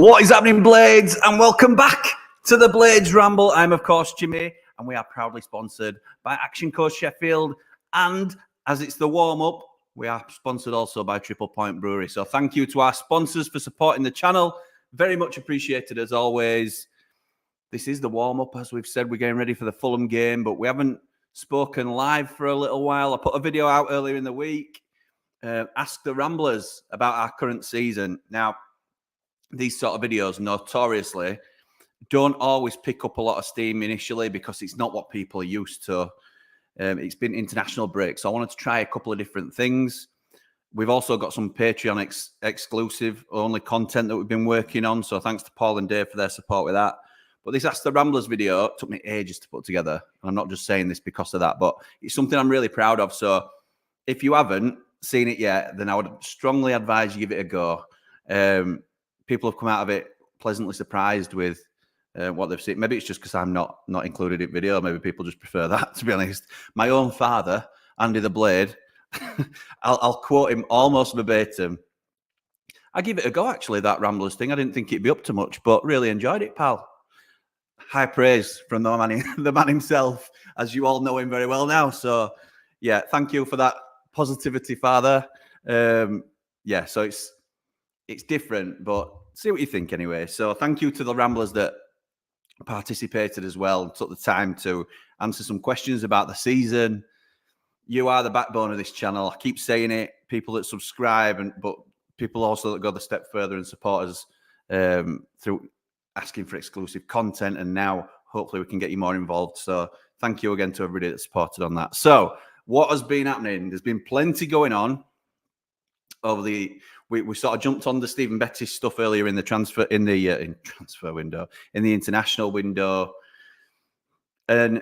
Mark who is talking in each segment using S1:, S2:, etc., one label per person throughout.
S1: What is happening, Blades? And welcome back to the Blades Ramble. I'm, of course, Jimmy, and we are proudly sponsored by Action Coast Sheffield. And as it's the warm-up, we are sponsored also by Triple Point Brewery. So thank you to our sponsors for supporting the channel. Very much appreciated, as always. This is the warm-up. As we've said, we're getting ready for the Fulham game, but we haven't spoken live for a little while. I put a video out earlier in the week. Ask the Ramblers about our current season. Now, these sort of videos notoriously don't always pick up a lot of steam initially because it's not what people are used to. It's been international break, so I wanted to try a couple of different things. We've also got some Patreon exclusive only content that we've been working on, so thanks to Paul and Dave for their support with that. But this Ask the Ramblers video took me ages to put together, and I'm not just saying this because of that, but it's something I'm really proud of. So if you haven't seen it yet, then I would strongly advise you give it a go. People have come out of it pleasantly surprised with what they've seen. Maybe it's just because I'm not included in video. Maybe people just prefer that, to be honest. My own father, Andy the Blade, I'll quote him almost verbatim. I give it a go, actually, that Ramblers thing. I didn't think it'd be up to much, but really enjoyed it, pal. High praise from the man himself, as you all know him very well now. So, yeah, thank you for that positivity, father. Yeah, so it's different, but see what you think anyway. So thank you to the Ramblers that participated as well and took the time to answer some questions about the season. You are the backbone of this channel. I keep saying it. People that subscribe, but people also that go the step further and support us through asking for exclusive content. And now hopefully we can get you more involved. So thank you again to everybody that supported on that. So what has been happening? There's been plenty going on over the. We sort of jumped on the Stephen Bettis stuff earlier in the transfer window, in the international window, and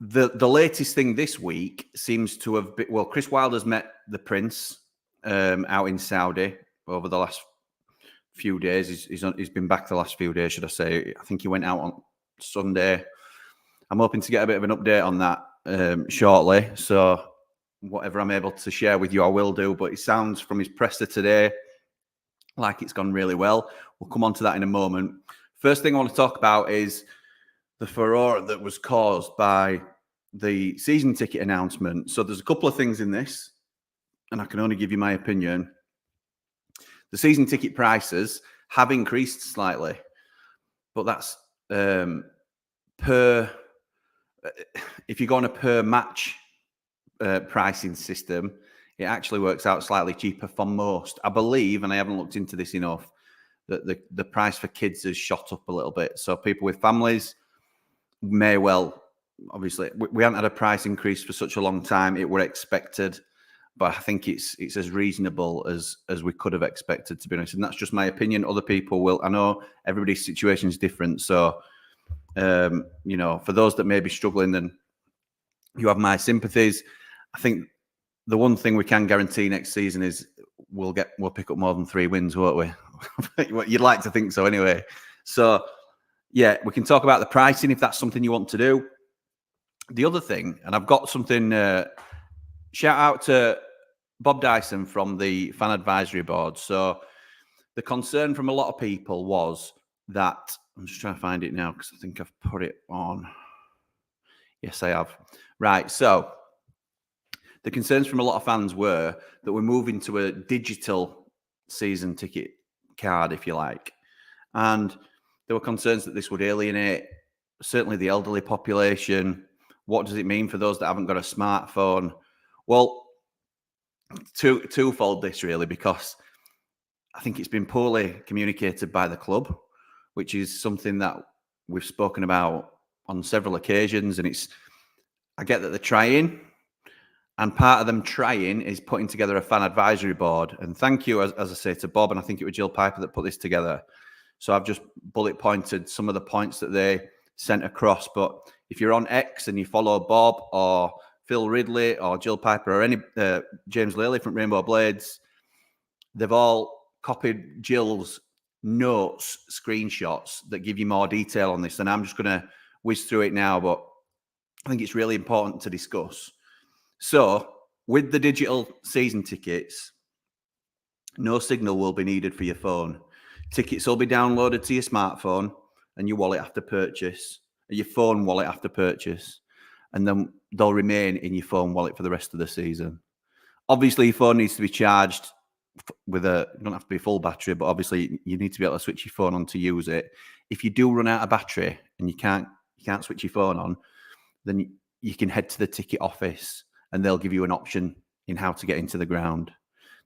S1: the latest thing this week seems to have been, well, Chris Wilder's met the Prince out in Saudi over the last few days. He's been back the last few days, should I say? I think he went out on Sunday. I'm hoping to get a bit of an update on that shortly. So whatever I'm able to share with you, I will do. But it sounds from his presser today like it's gone really well. We'll come on to that in a moment. First thing I want to talk about is the furore that was caused by the season ticket announcement. So there's a couple of things in this, and I can only give you my opinion. The season ticket prices have increased slightly, but that's if you go on a per match pricing system, it actually works out slightly cheaper for most. I believe, and I haven't looked into this enough, that the price for kids has shot up a little bit. So people with families may well, obviously, we haven't had a price increase for such a long time. It were expected, but I think it's as reasonable as we could have expected, to be honest. And that's just my opinion. Other people will. I know everybody's situation is different. So, you know, for those that may be struggling, then you have my sympathies. I think the one thing we can guarantee next season is we'll pick up more than 3 wins, won't we? You'd like to think so anyway. So, yeah, we can talk about the pricing if that's something you want to do. The other thing, and I've got something, shout out to Bob Dyson from the Fan Advisory Board. So the concern from a lot of people was that, I'm just trying to find it now because I think I've put it on. Yes, I have. Right, so the concerns from a lot of fans were that we're moving to a digital season ticket card, if you like. And there were concerns that this would alienate certainly the elderly population. What does it mean for those that haven't got a smartphone? Well, twofold this really, because I think it's been poorly communicated by the club, which is something that we've spoken about on several occasions. And I get that they're trying. And part of them trying is putting together a fan advisory board. And thank you, as I say, to Bob, and I think it was Jill Piper that put this together. So I've just bullet pointed some of the points that they sent across. But if you're on X and you follow Bob or Phil Ridley or Jill Piper or any James Lely from Rainbow Blades, they've all copied Jill's notes, screenshots that give you more detail on this. And I'm just going to whiz through it now, but I think it's really important to discuss. So, with the digital season tickets, no signal will be needed for your phone. Tickets will be downloaded to your smartphone and your wallet after purchase, your phone wallet after purchase, and then they'll remain in your phone wallet for the rest of the season. Obviously, your phone needs to be charged with you don't have to be full battery, but obviously you need to be able to switch your phone on to use it. If you do run out of battery and you can't switch your phone on, then you can head to the ticket office and they'll give you an option in how to get into the ground.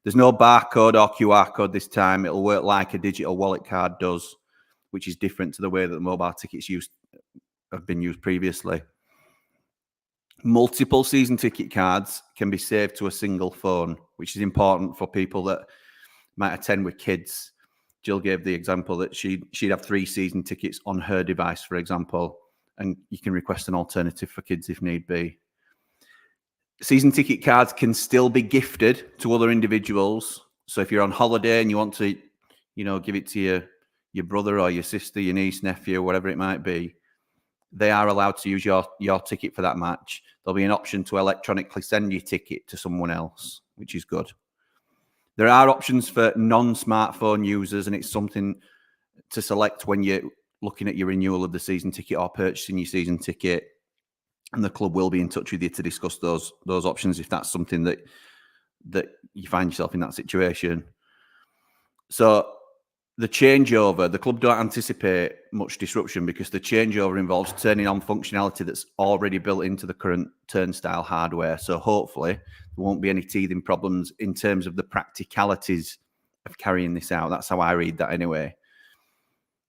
S1: There's no barcode or QR code this time. It'll work like a digital wallet card does, which is different to the way that the mobile tickets have been used previously. Multiple season ticket cards can be saved to a single phone, which is important for people that might attend with kids. Jill gave the example that she'd have 3 season tickets on her device, for example, and you can request an alternative for kids if need be. Season ticket cards can still be gifted to other individuals. So if you're on holiday and you want to, give it to your brother or your sister, your niece, nephew, whatever it might be, they are allowed to use your ticket for that match. There'll be an option to electronically send your ticket to someone else, which is good. There are options for non-smartphone users, and it's something to select when you're looking at your renewal of the season ticket or purchasing your season ticket. And the club will be in touch with you to discuss those options if that's something that you find yourself in that situation. So the changeover, the club don't anticipate much disruption because the changeover involves turning on functionality that's already built into the current turnstile hardware. So hopefully there won't be any teething problems in terms of the practicalities of carrying this out. That's how I read that anyway.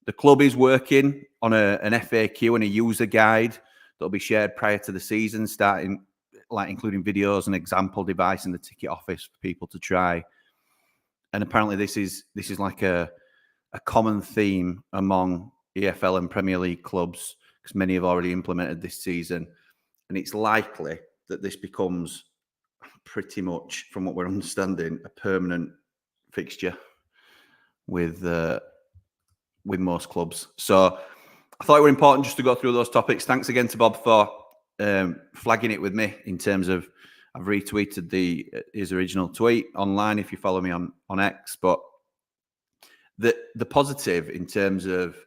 S1: The club is working on an FAQ and a user guide that'll be shared prior to the season, including videos and example device in the ticket office for people to try. And apparently this is like a common theme among EFL and Premier League clubs because many have already implemented this season. And it's likely that this becomes pretty much, from what we're understanding, a permanent fixture with most clubs. So I thought it were important just to go through those topics. Thanks again to Bob for flagging it with me in terms of I've retweeted his original tweet online if you follow me on X. But the positive in terms of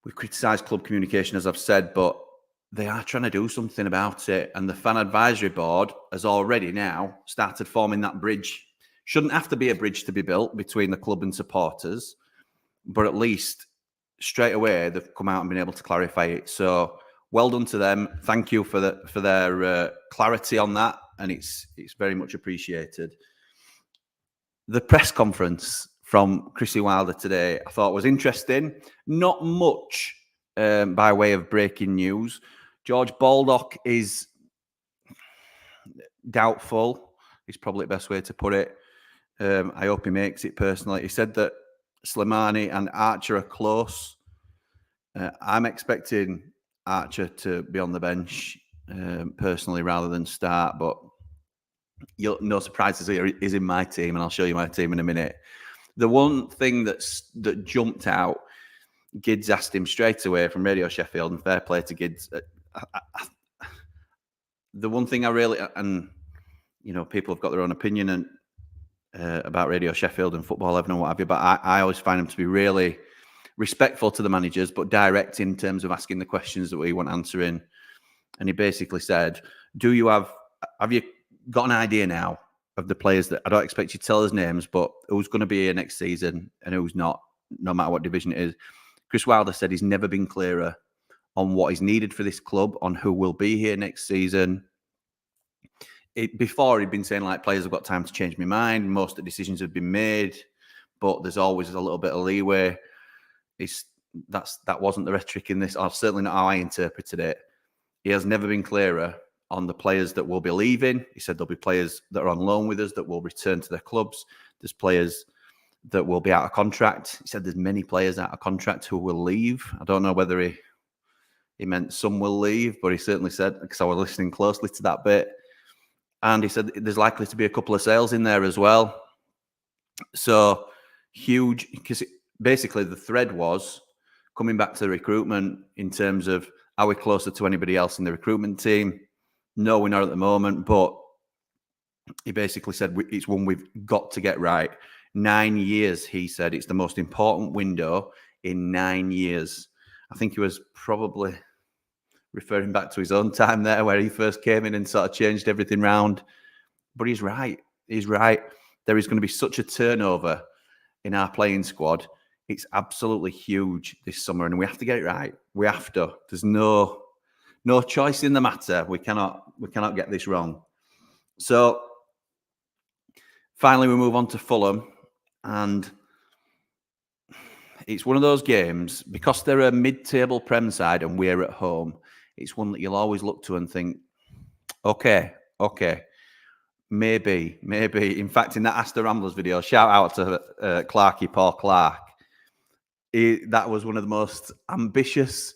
S1: we've criticised club communication, as I've said, but they are trying to do something about it. And the fan advisory board has already now started forming that bridge. Shouldn't have to be a bridge to be built between the club and supporters, but at least straight away they've come out and been able to clarify it. So well done to them. Thank you for their clarity on that, and it's very much appreciated. The press conference from Chrissy Wilder today I thought was interesting. Not much by way of breaking news. George Baldock is doubtful. Is probably the best way to put it. I hope he makes it personally. He said that Slimani and Archer are close. I'm expecting Archer to be on the bench personally rather than start, but no surprises here. He's in my team, and I'll show you my team in a minute. The one thing that jumped out, Gids asked him straight away from Radio Sheffield, and fair play to Gids. The one thing I really, and people have got their own opinion and about Radio Sheffield and Football 11 and what have you, but I always find him to be really respectful to the managers, but direct in terms of asking the questions that we want answering. And he basically said, have you got an idea now of the players that, I don't expect you to tell us names, but who's going to be here next season and who's not, no matter what division it is? Chris Wilder said he's never been clearer on what is needed for this club, on who will be here next season. Before he'd been saying like players have got time to change my mind. Most of the decisions have been made, but there's always a little bit of leeway. That wasn't the rhetoric in this, or certainly not how I interpreted it. He has never been clearer on the players that will be leaving. He said there'll be players that are on loan with us that will return to their clubs. There's players that will be out of contract. He said there's many players out of contract who will leave. I don't know whether he meant some will leave, but he certainly said, because I was listening closely to that bit. And he said there's likely to be a couple of sales in there as well. So huge, because basically the thread was coming back to the recruitment in terms of, are we closer to anybody else in the recruitment team? No, we're not at the moment, but he basically said it's one we've got to get right. 9 years, he said. It's the most important window in 9 years. I think he was probably referring back to his own time there where he first came in and sort of changed everything round. But he's right. He's right. There is going to be such a turnover in our playing squad. It's absolutely huge this summer, and we have to get it right. We have to. There's no choice in the matter. We cannot get this wrong. So finally, we move on to Fulham, and it's one of those games, because they're a mid-table Prem side and we're at home, it's one that you'll always look to and think, okay, maybe. In fact, in that Ask the Ramblers video, shout out to Clarky, Paul Clark. That was one of the most ambitious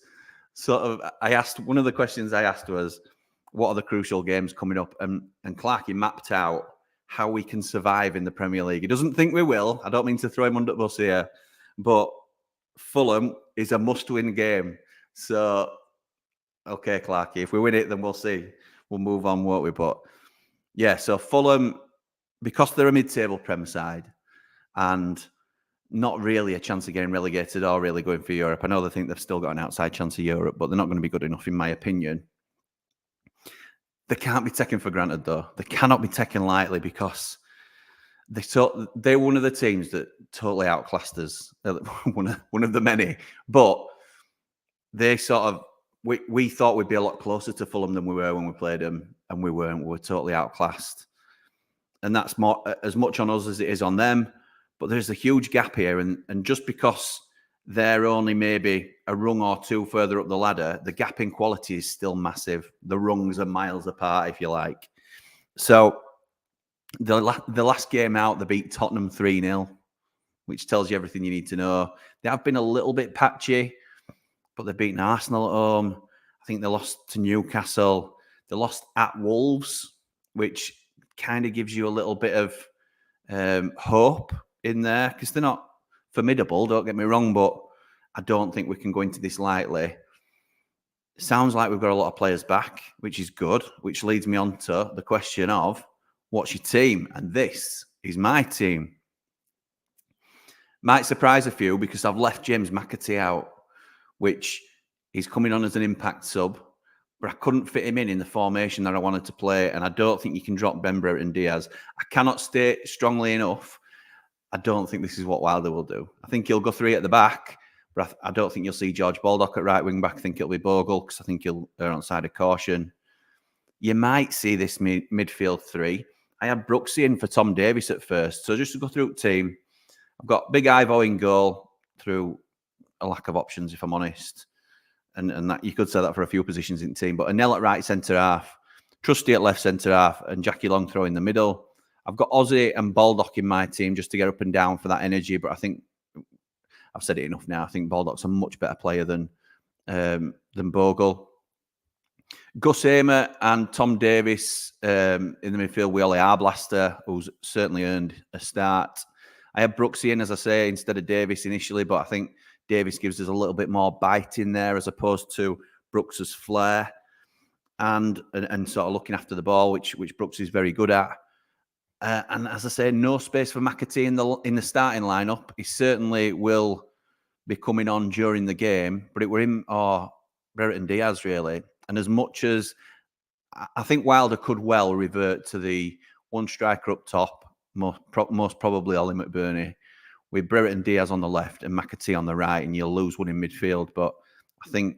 S1: sort of. One of the questions I asked was, what are the crucial games coming up? And Clarky mapped out how we can survive in the Premier League. He doesn't think we will. I don't mean to throw him under the bus here, but Fulham is a must-win game. So, okay, Clarky, if we win it, then we'll see. We'll move on, won't we? But yeah, so Fulham, because they're a mid-table Prem side and not really a chance of getting relegated or really going for Europe. I know they think they've still got an outside chance of Europe, but they're not going to be good enough, in my opinion. They can't be taken for granted, though. They cannot be taken lightly, because they're one of the teams that totally outclassed us. One of the many. But they sort of, we thought we'd be a lot closer to Fulham than we were when we played them, and we weren't. We were totally outclassed. And that's as much on us as it is on them. But there's a huge gap here. And just because they're only maybe a rung or two further up the ladder, the gap in quality is still massive. The rungs are miles apart, if you like. So the last game out, they beat Tottenham 3-0, which tells you everything you need to know. They have been a little bit patchy, but they've beaten Arsenal at home. I think they lost to Newcastle. They lost at Wolves, which kind of gives you a little bit of hope in there, because they're not formidable, don't get me wrong, but I don't think we can go into this lightly. Sounds like we've got a lot of players back, which is good, which leads me on to the question of, what's your team? And this is my team. Might surprise a few, because I've left James McAtee out, which is coming on as an impact sub, but I couldn't fit him in the formation that I wanted to play, and I don't think you can drop Ben Brereton Diaz. I cannot state strongly enough, I don't think this is what Wilder will do. I think he'll go 3 at the back, but I don't think you'll see George Baldock at right wing back. I think it'll be Bogle, because I think he'll err on side of caution. You might see this midfield 3. I had Brooksy in for Tom Davies at first. So just to go through the team, I've got Big Ivo in goal through a lack of options, if I'm honest. And that you could say that for a few positions in the team. But Anel at right centre-half, Trusty at left centre-half, and Jackie Longthrow in the middle. I've got Ozzy and Baldock in my team just to get up and down for that energy. But I think I've said it enough now. I think Baldock's a much better player than Bogle. Gus Hamer and Tom Davies in the midfield with Ollie Arblaster, who's certainly earned a start. I had Brooksy in, as I say, instead of Davies initially, but I think Davies gives us a little bit more bite in there as opposed to Brooks's flair and sort of looking after the ball, which Brooks is very good at. And as I say, no space for McAtee in the starting lineup. He certainly will be coming on during the game, but it were him or Brereton Diaz, really. And as much as I think Wilder could well revert to the one striker up top, most probably Ollie McBurney, with Brereton Diaz on the left and McAtee on the right, and you'll lose one in midfield. But I think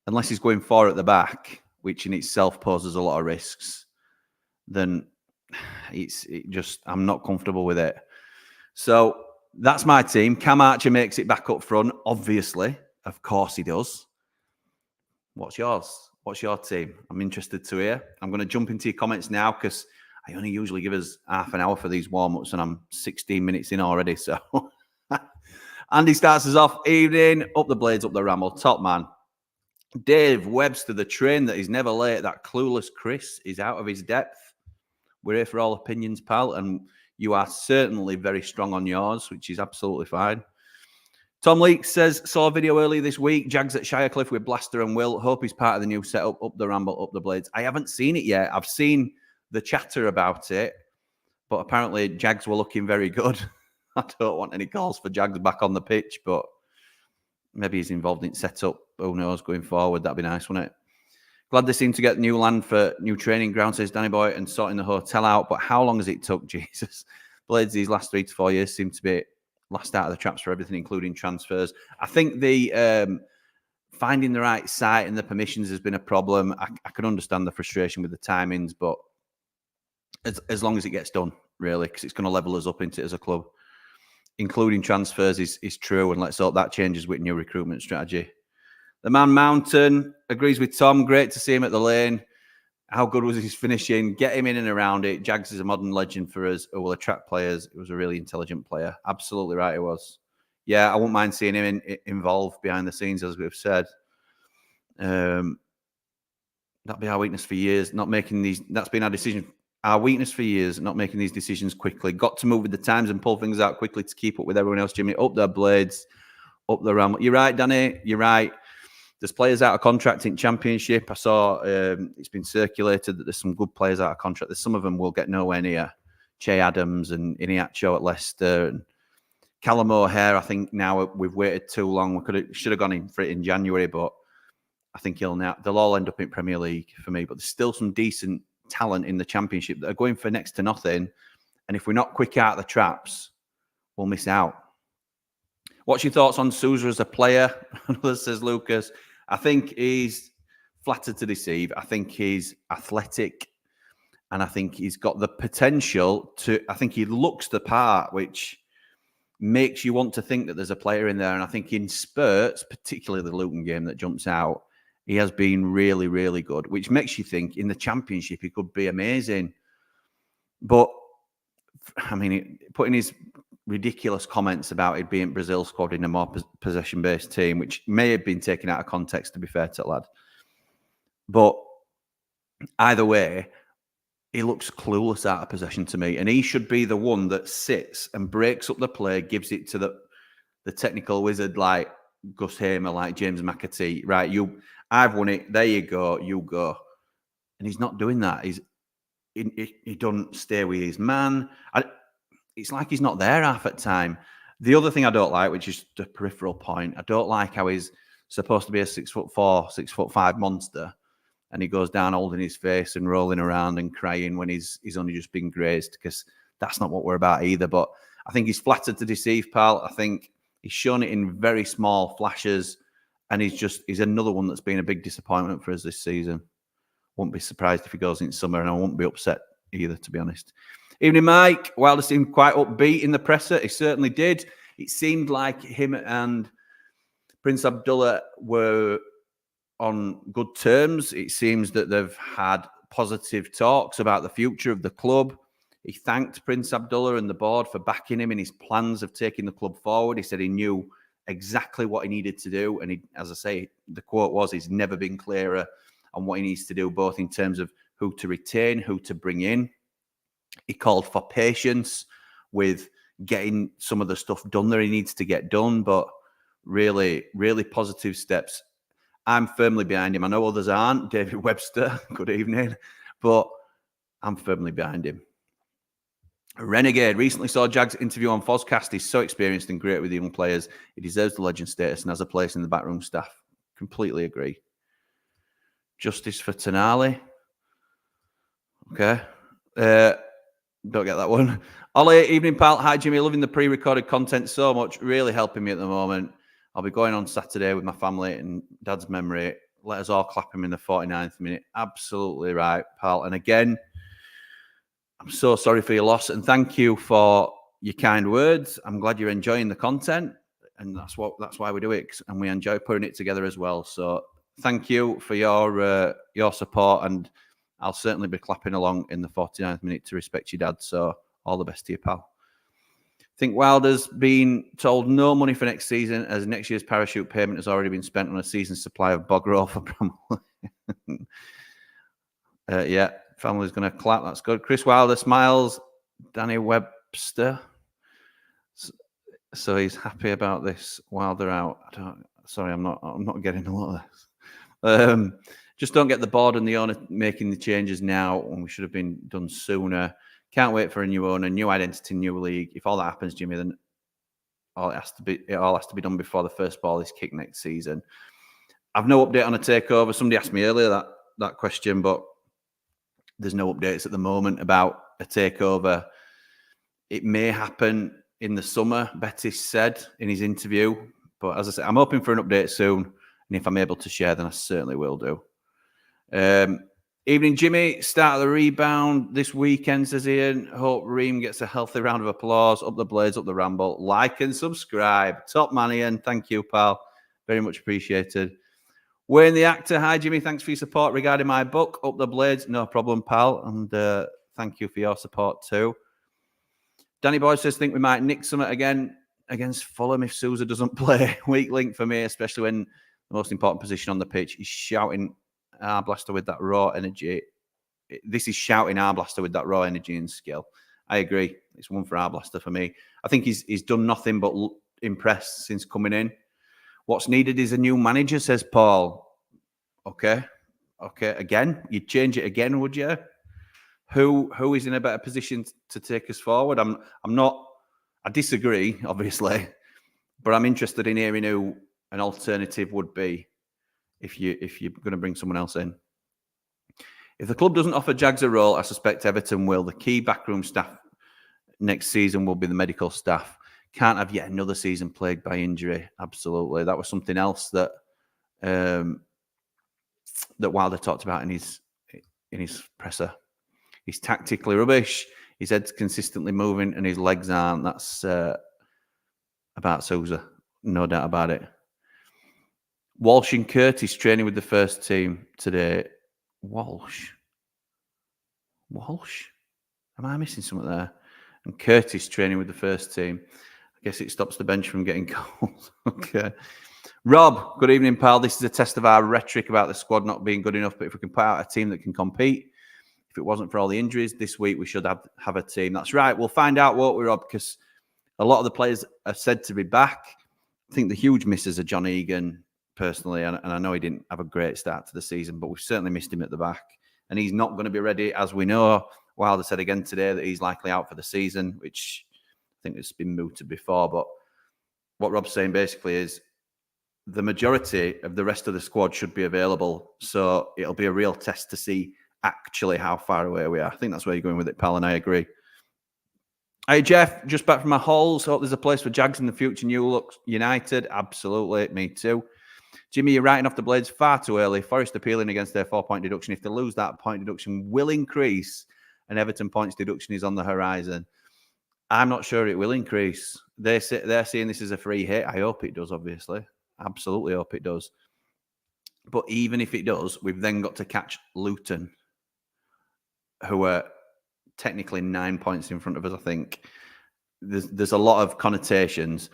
S1: unless he's going 4 at the back, which in itself poses a lot of risks, then I'm not comfortable with it. So that's my team. Cam Archer makes it back up front, obviously. Of course he does. What's yours? What's your team? I'm interested to hear. I'm going to jump into your comments now, because I only usually give us half an hour for these warm-ups, and I'm 16 minutes in already. So Andy starts us off. Evening, up the blades, up the ramble. Top man. Dave Webster, the train that is never late. That clueless Chris is out of his depth. We're here for all opinions, pal, and you are certainly very strong on yours, which is absolutely fine. Tom Leaks says, saw a video earlier this week, Jags at Shirecliffe with Blaster and Will. Hope he's part of the new setup, up the ramble, up the blades. I haven't seen it yet. I've seen the chatter about it, But apparently Jags were looking very good. I don't want any calls for Jags back on the pitch, but maybe he's involved in setup. Who knows, going forward. That'd be nice, wouldn't it? Glad they seem to get new land for new training ground, says Danny Boy, and sorting the hotel out. But how long has it took? Jesus. Blades, these last 3 to 4 years seem to be last out of the traps for everything, including transfers. I think the finding the right site and the permissions has been a problem. I can understand the frustration with the timings, but as long as it gets done, really, because it's going to level us up into it as a club, including transfers, is true. And let's hope that changes with new recruitment strategy. The Man Mountain agrees with Tom. Great to see him at the Lane. How good was his finishing? Get him in and around it. Jags is a modern legend for us who will attract players. He was a really intelligent player. Absolutely right, he was. Yeah, I wouldn't mind seeing him involved behind the scenes, as we've said. That'd be our weakness for years, not making these. That's been our decision. Our weakness for years, not making these decisions quickly. Got to move with the times and pull things out quickly to keep up with everyone else, Jimmy. Up their Blades, up the Ramble. You're right, Danny. You're right. There's players out of contract in Championship. I saw it's been circulated that there's some good players out of contract. Some of them will get nowhere near. Che Adams and Iniacho at Leicester. And Callum O'Hare, I think now we've waited too long. We should have gone in for it in January, but I think they'll all end up in Premier League for me. But there's still some decent talent in the Championship that are going for next to nothing. And if we're not quick out of the traps, we'll miss out. What's your thoughts on Sousa as a player? Says Lucas. I think he's flattered to deceive. I think he's athletic. And I think he's got the potential to... I think he looks the part, which makes you want to think that there's a player in there. And I think in spurts, particularly the Luton game that jumps out, he has been really, really good, which makes you think in the Championship he could be amazing. But, I mean, putting his ridiculous comments about it being Brazil squad in a more possession-based team, which may have been taken out of context, to be fair to the lad. But either way, he looks clueless out of possession to me, and he should be the one that sits and breaks up the play, gives it to the technical wizard like Gus Hamer, like James McAtee. Right, I've won it. There you go. You go. And he's not doing that. He doesn't stay with his man. It's like he's not there half at time. The other thing I don't like, which is the peripheral point, I don't like how he's supposed to be a 6'4", 6'5" monster, and he goes down holding his face and rolling around and crying when he's only just been grazed, because that's not what we're about either. But I think he's flattered to deceive, pal. I think he's shown it in very small flashes, and he's another one that's been a big disappointment for us this season. Wouldn't be surprised if he goes in summer, and I won't be upset either, to be honest. Evening, Mike. Wilder seemed quite upbeat in the presser. He certainly did. It seemed like him and Prince Abdullah were on good terms. It seems that they've had positive talks about the future of the club. He thanked Prince Abdullah and the board for backing him in his plans of taking the club forward. He said he knew exactly what he needed to do. And as I say, the quote was, he's never been clearer on what he needs to do, both in terms of who to retain, who to bring in. He called for patience with getting some of the stuff done that he needs to get done, but really, really positive steps. I'm firmly behind him. I know others aren't. David Webster, good evening, but I'm firmly behind him. Renegade recently saw Jags interview on Fozcast. He's so experienced and great with the young players. He deserves the legend status and has a place in the backroom staff. Completely agree. Justice for Tonali. Okay. Don't get that one. Ollie, evening, pal. Hi, Jimmy. Loving the pre-recorded content so much. Really helping me at the moment. I'll be going on Saturday with my family in Dad's memory. Let us all clap him in the 49th minute. Absolutely right, pal. And again, I'm so sorry for your loss, and thank you for your kind words. I'm glad you're enjoying the content, and that's why we do it, and we enjoy putting it together as well. So thank you for your support, and I'll certainly be clapping along in the 49th minute to respect your dad. So all the best to you, pal. I think Wilder's been told no money for next season, as next year's parachute payment has already been spent on a season's supply of bog roll for Bramley. Yeah, family's going to clap. That's good. Chris Wilder smiles. Danny Webster. So he's happy about this. Wilder out. I'm not getting a lot of this. Just don't get the board and the owner making the changes now when we should have been done sooner. Can't wait for a new owner, new identity, new league. If all that happens, Jimmy, then it all has to be done before the first ball is kicked next season. I've no update on a takeover. Somebody asked me earlier that question, but there's no updates at the moment about a takeover. It may happen in the summer, Betis said in his interview. But as I said, I'm hoping for an update soon. And if I'm able to share, then I certainly will do. Evening, Jimmy. Start of the rebound this weekend, says Ian. Hope Ream gets a healthy round of applause. Up the Blades, up the Ramble. Like and subscribe. Top man, Ian. Thank you, pal. Very much appreciated. Wayne the actor. Hi, Jimmy. Thanks for your support regarding my book, Up the Blades. No problem, pal. And thank you for your support too. Danny Boy says, think we might nick something again against Fulham if Sousa doesn't play. Weak link for me, especially when the most important position on the pitch is shouting Arblaster with that raw energy. This is shouting Arblaster with that raw energy and skill. I agree. It's one for Arblaster for me. I think he's done nothing but impress since coming in. What's needed is a new manager, says Paul. Okay. Again, you'd change it again, would you? Who is in a better position to take us forward? I disagree, obviously, but I'm interested in hearing who an alternative would be if you're going to bring someone else in. If the club doesn't offer Jags a role, I suspect Everton will. The key backroom staff next season will be the medical staff. Can't have yet another season plagued by injury. Absolutely. That was something else that Wilder talked about in his presser. He's tactically rubbish. His head's consistently moving and his legs aren't. That's about Sousa. No doubt about it. Walsh and Curtis training with the first team today. Walsh? Am I missing something there? And Curtis training with the first team. I guess it stops the bench from getting cold. Okay. Rob, good evening, pal. This is a test of our rhetoric about the squad not being good enough, but if we can put out a team that can compete, if it wasn't for all the injuries this week, we should have a team. That's right. We'll find out, won't we, Rob? Because a lot of the players are said to be back. I think the huge misses are John Egan, personally, and I know he didn't have a great start to the season, but we've certainly missed him at the back. And he's not going to be ready, as we know. Wilder said again today that he's likely out for the season, which I think has been mooted before. But what Rob's saying basically is the majority of the rest of the squad should be available. So it'll be a real test to see actually how far away we are. I think that's where you're going with it, pal, and I agree. Hey, Jeff, just back from my halls. Hope there's a place for Jags in the future. New look United. Absolutely. Me too. Jimmy, you're writing off the Blades far too early. Forest appealing against their 4-point deduction. If they lose, that point deduction will increase, and Everton points deduction is on the horizon. I'm not sure it will increase. They're seeing this as a free hit. I hope it does, obviously. Absolutely hope it does. But even if it does, we've then got to catch Luton, who are technically 9 points in front of us, I think. There's a lot of connotations.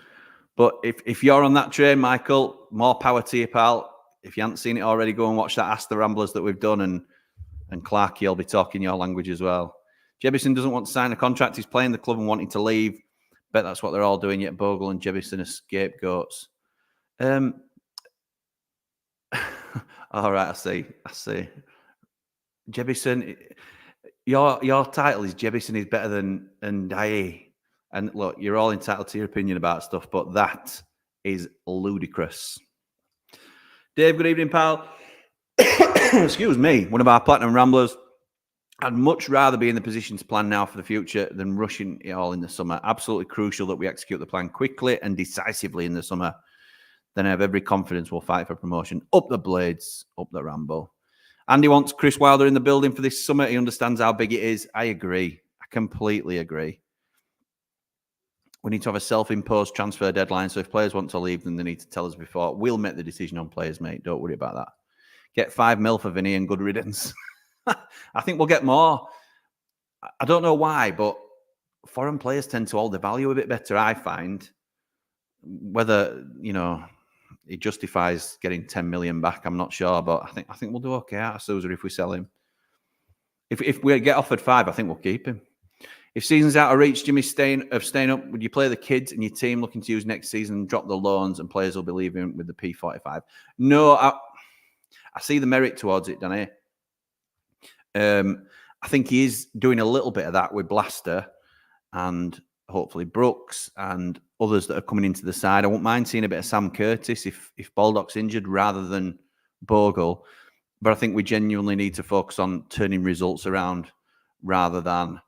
S1: But if you're on that train, Michael, more power to you, pal. If you haven't seen it already, go and watch that Ask the Ramblers that we've done, and Clarkey will be talking your language as well. Jebison doesn't want to sign a contract. He's playing the club and wanting to leave. Bet that's what they're all doing, yet Bogle and Jebison are scapegoats. All right, I see. Jebison, your title is Jebison is better than Ndaye. And look, you're all entitled to your opinion about stuff, but that is ludicrous. Dave, good evening, pal. Excuse me, one of our Platinum Ramblers. I'd much rather be in the position to plan now for the future than rushing it all in the summer. Absolutely crucial that we execute the plan quickly and decisively in the summer. Then I have every confidence we'll fight for promotion. Up the Blades, up the Ramble. Andy wants Chris Wilder in the building for this summer. He understands how big it is. I agree. I completely agree. We need to have a self-imposed transfer deadline. So if players want to leave, then they need to tell us before. We'll make the decision on players, mate. Don't worry about that. Get 5 mil for Vinny and good riddance. I think we'll get more. I don't know why, but foreign players tend to hold the value a bit better, I find. Whether, it justifies getting 10 million back, I'm not sure, but I think we'll do okay out of Sousa if we sell him. If we get offered 5, I think we'll keep him. If season's out of reach, Jimmy, staying up, would you play the kids and your team looking to use next season and drop the loans and players will be leaving with the P45? No, I see the merit towards it, Danny. I I think he is doing a little bit of that with Blaster and hopefully Brooks and others that are coming into the side. I wouldn't mind seeing a bit of Sam Curtis if Baldock's injured rather than Bogle. But I think we genuinely need to focus on turning results around rather than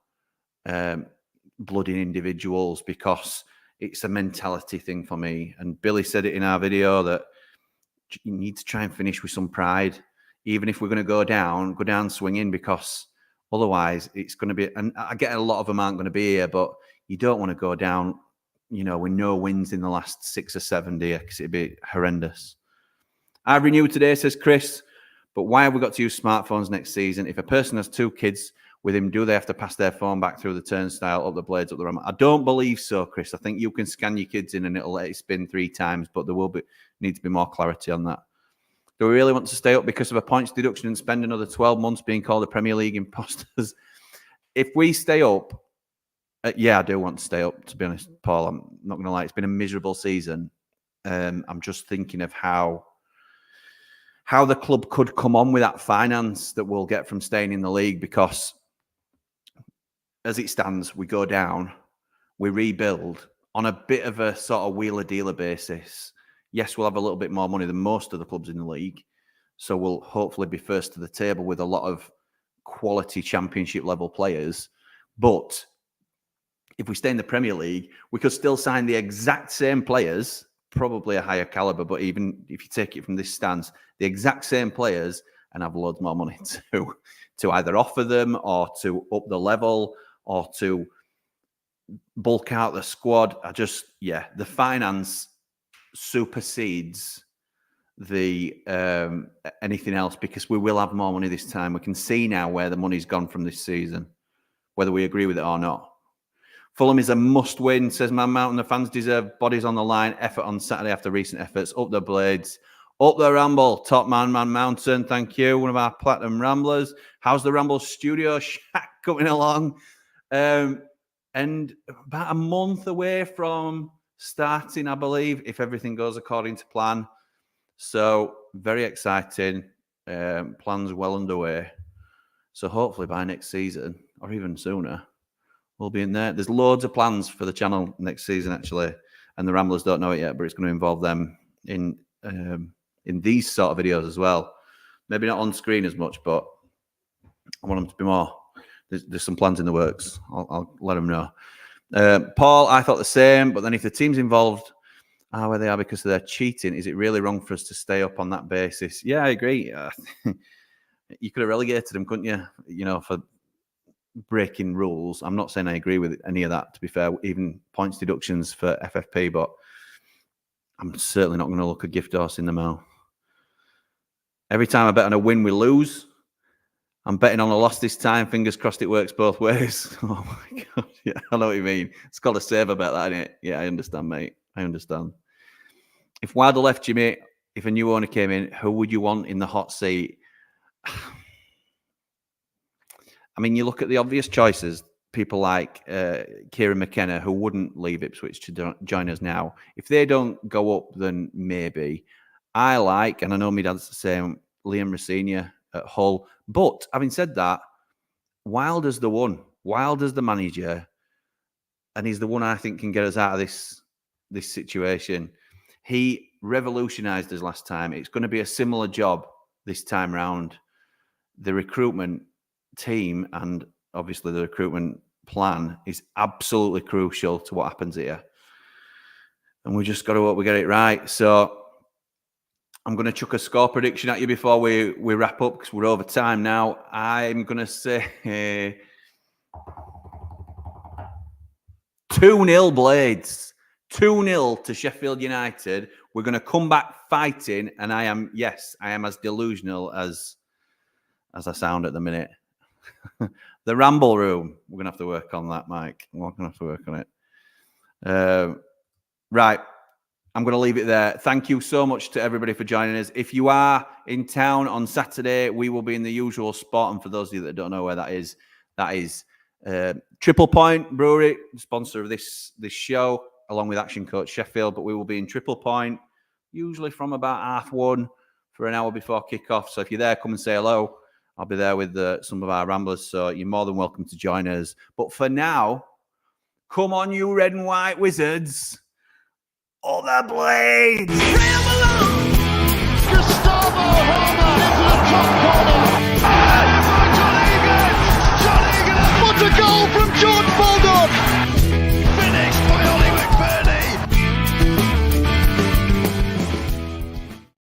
S1: blooding individuals, because it's a mentality thing for me. And Billy said it in our video that you need to try and finish with some pride. Even if we're going to go down swinging, because otherwise it's going to be, and I get a lot of them aren't going to be here, but you don't want to go down, with no wins in the last 6 or 7 days, because it'd be horrendous. I've renewed today, says Chris, but why have we got to use smartphones next season? If a person has 2 kids with him, do they have to pass their phone back through the turnstile, up the blades, up the ramp? I don't believe so, Chris. I think you can scan your kids in and it'll let it spin 3 times, but there will need to be more clarity on that. Do we really want to stay up because of a points deduction and spend another 12 months being called a Premier League imposters? If we stay up, yeah, I do want to stay up, to be honest, Paul. I'm not going to lie. It's been a miserable season. I'm just thinking of how the club could come on with that finance that we'll get from staying in the league, because as it stands, we go down, we rebuild on a bit of a sort of wheeler-dealer basis. Yes, we'll have a little bit more money than most of the clubs in the league, so we'll hopefully be first to the table with a lot of quality championship-level players. But if we stay in the Premier League, we could still sign the exact same players, probably a higher caliber, but even if you take it from this stance, the exact same players, and have loads more money to either offer them or to up the level or to bulk out the squad. The finance supersedes the anything else, because we will have more money this time. We can see now where the money's gone from this season, whether we agree with it or not. Fulham is a must-win, says Man Mountain. The fans deserve bodies on the line. Effort on Saturday after recent efforts. Up the blades. Up the Ramble. Top man, Man Mountain. Thank you. One of our platinum Ramblers. How's the Ramble studio shack coming along? And about a month away from starting, I believe, if everything goes according to plan. So very exciting. Plans well underway. So hopefully by next season, or even sooner, we'll be in there. There's loads of plans for the channel next season, actually, and the Ramblers don't know it yet, but it's going to involve them in these sort of videos as well. Maybe not on screen as much, but I want them to be more. There's some plans in the works. I'll let them know. Paul, I thought the same, but then if the team's involved where they are because of their cheating, is it really wrong for us to stay up on that basis? Yeah, I agree. You could have relegated them, couldn't you? For breaking rules. I'm not saying I agree with any of that, to be fair, even points deductions for FFP, but I'm certainly not going to look a gift horse in the mouth. Every time I bet on a win, we lose. I'm betting on a loss this time. Fingers crossed it works both ways. Oh my God. Yeah, I know what you mean. It's called a saver bet, that, isn't it? Yeah, I understand, mate. I understand. If Wilder left, Jimmy, if a new owner came in, who would you want in the hot seat? I mean, you look at the obvious choices, people like Kieran McKenna, who wouldn't leave Ipswich to join us now. If they don't go up, then maybe. I like, and I know my dad's the same, Liam Rosenior at Hull. But having said that, Wilder's the one. Wilder's the manager, and he's the one I think can get us out of this situation. He revolutionised us last time. It's going to be a similar job this time round. The recruitment team and obviously the recruitment plan is absolutely crucial to what happens here, and we just got to hope we get it right. So I'm going to chuck a score prediction at you before we wrap up, because we're over time now. I'm going to say 2-0 Blades. 2-0 to Sheffield United. We're going to come back fighting, and I am as delusional as I sound at the minute. The Ramble room. We're going to have to work on that, Mike. We're going to have to work on it. Right. I'm going to leave it there. Thank you so much to everybody for joining us. If you are in town on Saturday, we will be in the usual spot. And for those of you that don't know where that is Triple Point Brewery, sponsor of this show, along with Action Coach Sheffield. But we will be in Triple Point, usually from about 1:30 for an hour before kickoff. So if you're there, come and say hello. I'll be there with some of our Ramblers, so you're more than welcome to join us. But for now, come on, you red and white wizards. All the blades! Ramble on!